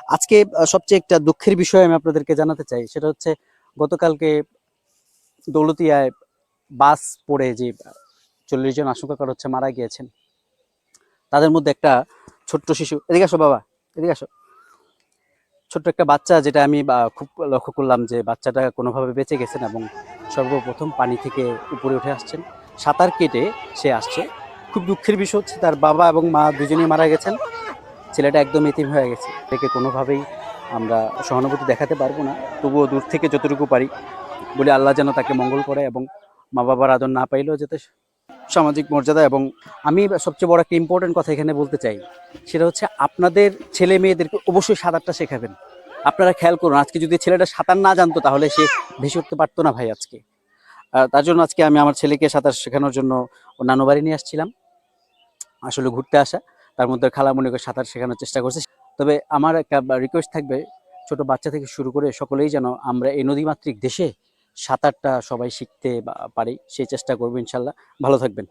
আজকে সবচেয়ে একটা দুঃখের বিষয় আমি আপনাদেরকে জানাতে চাই, সেটা হচ্ছে গতকালকে দৌলতদিয়ায় বাস পড়ে যে 40 জন আশঙ্কা করা হচ্ছে মারা গিয়েছেন। তাদের মধ্যে একটা ছোট্ট শিশু, এদিকে আসো বাবা, এদিকে আসো। ছোট্ট একটা বাচ্চা, যেটা আমি খুব লক্ষ্য করলাম যে বাচ্চাটা কোনোভাবে বেঁচে গেছেন এবং সর্বপ্রথম পানি থেকে উপরে উঠে আসছেন, সাঁতার কেটে সে আসছে। খুব দুঃখের বিষয় হচ্ছে তার বাবা এবং মা দুজনেই মারা গেছেন। ছেলেটা একদম এতিম হয়ে গেছে। একে কোনোভাবেই আমরা সহানুভূতি দেখাতে পারবো না, তবুও দূর থেকে যতটুকু পারি বলে আল্লাহ যেন তাকে মঙ্গল করে এবং মা বাবার আদর না পাইলেও যাতে সামাজিক মর্যাদা। এবং আমি সবচেয়ে বড় একটা ইম্পর্টেন্ট কথা এখানে বলতে চাই, সেটা হচ্ছে আপনাদের ছেলে মেয়েদেরকে অবশ্যই সাঁতারটা শেখাবেন। আপনারা খেয়াল করুন, আজকে যদি ছেলেটা সাঁতার না জানতো তাহলে সে ভেসে উঠতে পারতো না ভাই আজকে। তার জন্য আজকে আমি আমার ছেলেকে সাঁতার শেখানোর জন্য ওর নানু বাড়ি নিয়ে আসছিলাম, আসলে ঘুরতে আসা। তার মধ্যে খালামণিকে সাঁতার শেখানোর চেষ্টা করছে। তবে আমার একটা রিকোয়েস্ট থাকবে, ছোট বাচ্চা থেকে শুরু করে সকলেই যেন আমরা এই নদীমাতৃক দেশে সাঁতারটা সবাই শিখতে পারি, সেই চেষ্টা করবো ইনশাল্লাহ। ভালো থাকবেন।